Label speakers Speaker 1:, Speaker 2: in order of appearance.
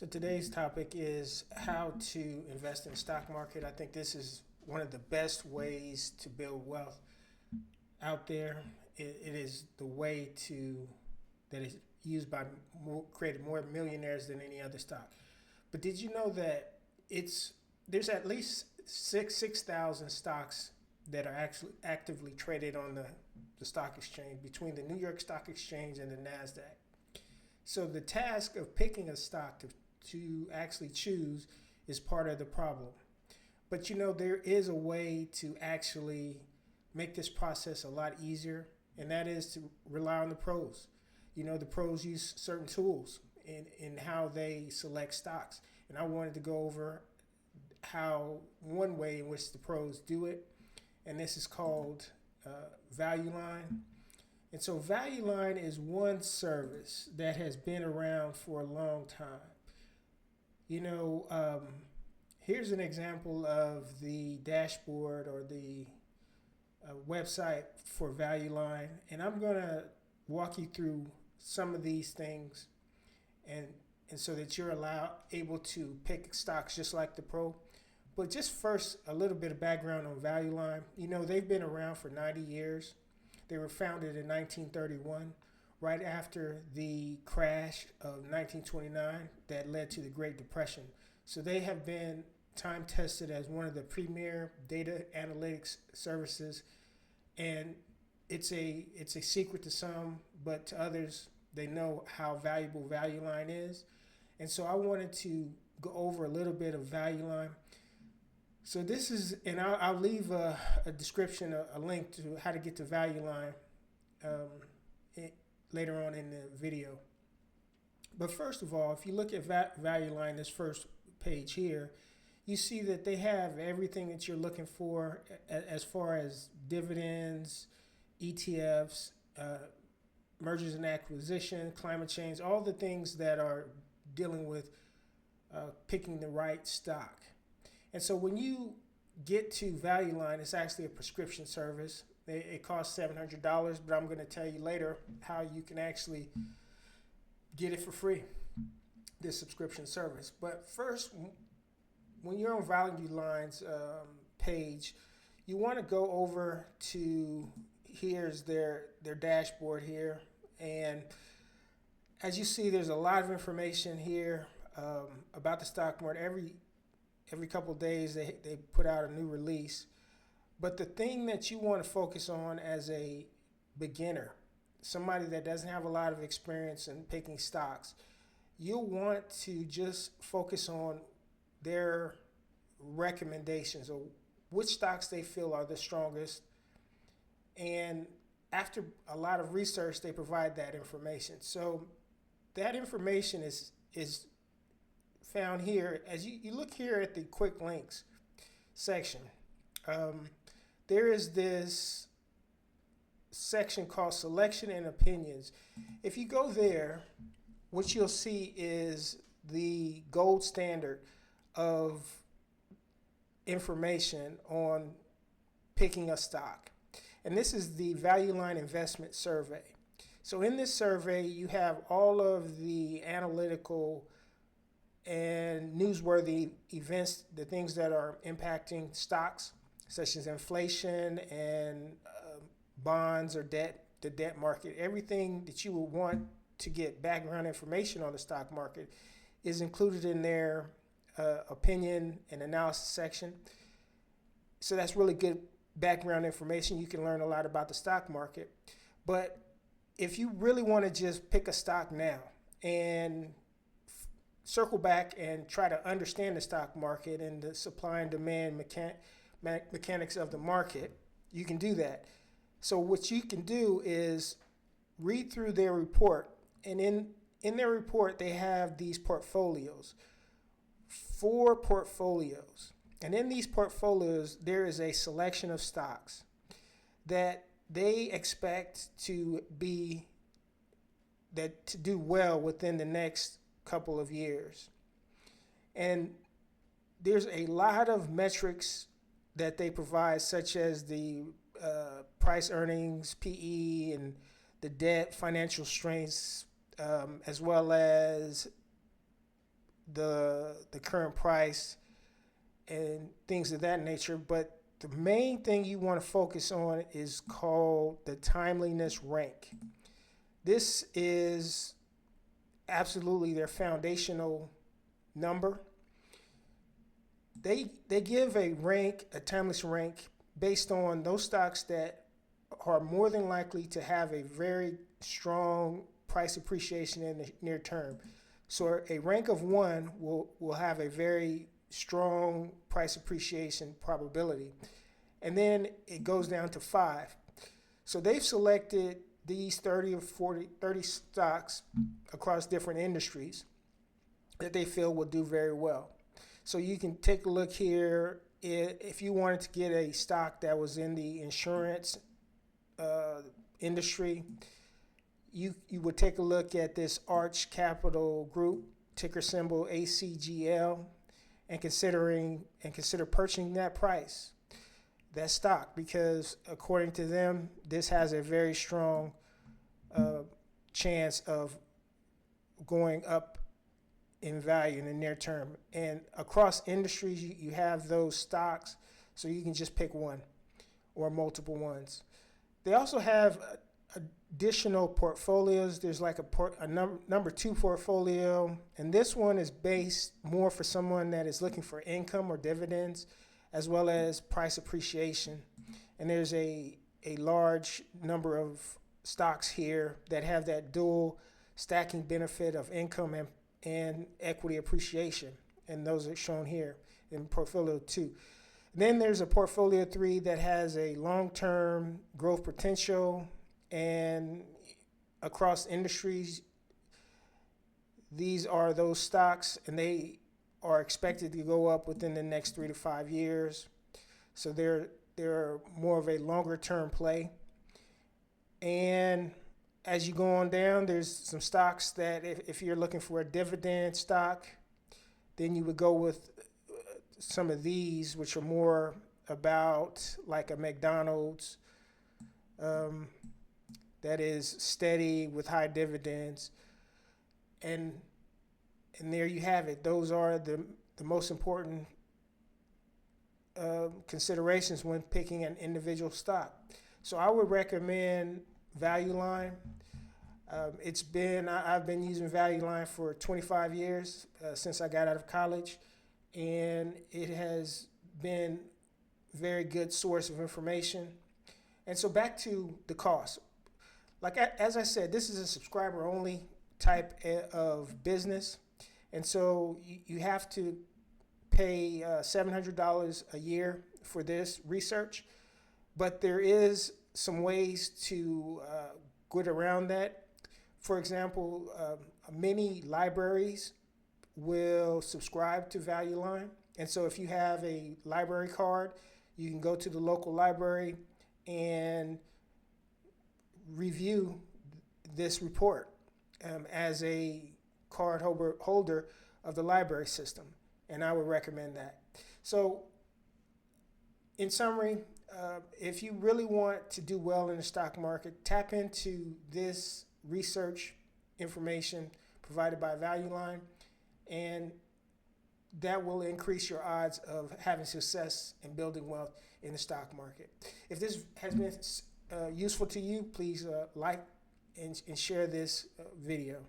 Speaker 1: So today's topic is how to invest in the stock market. I think this is one of the best ways to build wealth out there. It is the way to that is used by created more millionaires than any other stock. But did you know that there's at least 6,000 stocks that are actually actively traded on the stock exchange between the New York Stock Exchange and the Nasdaq. So the task of picking a stock to actually choose is part of the problem. But there is a way to actually make this process a lot easier, and that is to rely on the pros. The pros use certain tools in how they select stocks. And I wanted to go over how one way in which the pros do it, and this is called Value Line. And so Value Line is one service that has been around for a long time. Here's an example of the dashboard or the website for Value Line, and I'm going to walk you through some of these things, and so that you're able to pick stocks just like the pro. But just first, a little bit of background on Value Line. They've been around for 90 years. They were founded in 1931, right after the crash of 1929 that led to the Great Depression. So they have been time tested as one of the premier data analytics services, and it's a secret to some, but to others, they know how valuable Value Line is. And so I wanted to go over a little bit of Value Line. So this is, and I'll leave a description, a link to how to get to Value Line later on in the video. But first of all, if you look at Value Line, this first page here, you see that they have everything that you're looking for as far as dividends, ETFs, mergers and acquisition, climate change, all the things that are dealing with picking the right stock. And so when you get to Value Line, it's actually a prescription service. It costs $700, but I'm going to tell you later how you can actually get it for free, this subscription service. But first, when you're on Value Line's page, you want to go over to, here's their dashboard here. And as you see, there's a lot of information here about the stock market. Every couple of days, they put out a new release. But the thing that you want to focus on as a beginner, somebody that doesn't have a lot of experience in picking stocks, you'll want to just focus on their recommendations or which stocks they feel are the strongest. And after a lot of research, they provide that information. So that information is found here. As you look here at the quick links section, there is this section called Selection and Opinions. If you go there, what you'll see is the gold standard of information on picking a stock. And this is the Value Line Investment Survey. So in this survey, you have all of the analytical and newsworthy events, the things that are impacting stocks, such as inflation and bonds or debt, the debt market. Everything that you would want to get background information on the stock market is included in their opinion and analysis section. So that's really good background information. You can learn a lot about the stock market. But if you really want to just pick a stock now and circle back and try to understand the stock market and the supply and demand mechanics of the market, you can do that. So what you can do is read through their report, and in their report they have these portfolios, 4 portfolios. And in these portfolios, there is a selection of stocks that they expect to do well within the next couple of years. And there's a lot of metrics that they provide, such as the price earnings, PE, and the debt, financial strengths, as well as the current price and things of that nature. But the main thing you want to focus on is called the timeliness rank. This is absolutely their foundational number. They give a rank, a timeless rank, based on those stocks that are more than likely to have a very strong price appreciation in the near term. So a rank of 1 will have a very strong price appreciation probability. And then it goes down to 5. So they've selected these 30 or 40, 30 stocks across different industries that they feel will do very well. So you can take a look here. If you wanted to get a stock that was in the insurance industry, you would take a look at this Arch Capital Group, ticker symbol ACGL, and consider purchasing that stock, because according to them, this has a very strong chance of going up in value in the near term. And across industries, you have those stocks, so you can just pick one or multiple ones. They also have additional portfolios. There's like a number 2 portfolio, and this one is based more for someone that is looking for income or dividends, as well as price appreciation. And there's a large number of stocks here that have that dual stacking benefit of income and equity appreciation, and those are shown here in portfolio 2. Then there's a portfolio 3 that has a long-term growth potential, and across industries, these are those stocks, and they are expected to go up within the next 3 to 5 years. So they're more of a longer-term play. And as you go on down, there's some stocks that if you're looking for a dividend stock, then you would go with some of these, which are more about like a McDonald's, that is steady with high dividends. And there you have it. Those are the most important considerations when picking an individual stock. So I would recommend Value Line. I've been using Value Line for 25 years since I got out of college, and it has been a very good source of information. And so back to the cost. Like as I said, this is a subscriber only type of business, and so you have to pay $700 a year for this research, but there is some ways to get around that. For example, many libraries will subscribe to Value Line, and so if you have a library card, you can go to the local library and review this report as a card holder of the library system, and I would recommend that. So in summary, if you really want to do well in the stock market, tap into this research information provided by Value Line, and that will increase your odds of having success and building wealth in the stock market. If this has been useful to you, please like and share this video.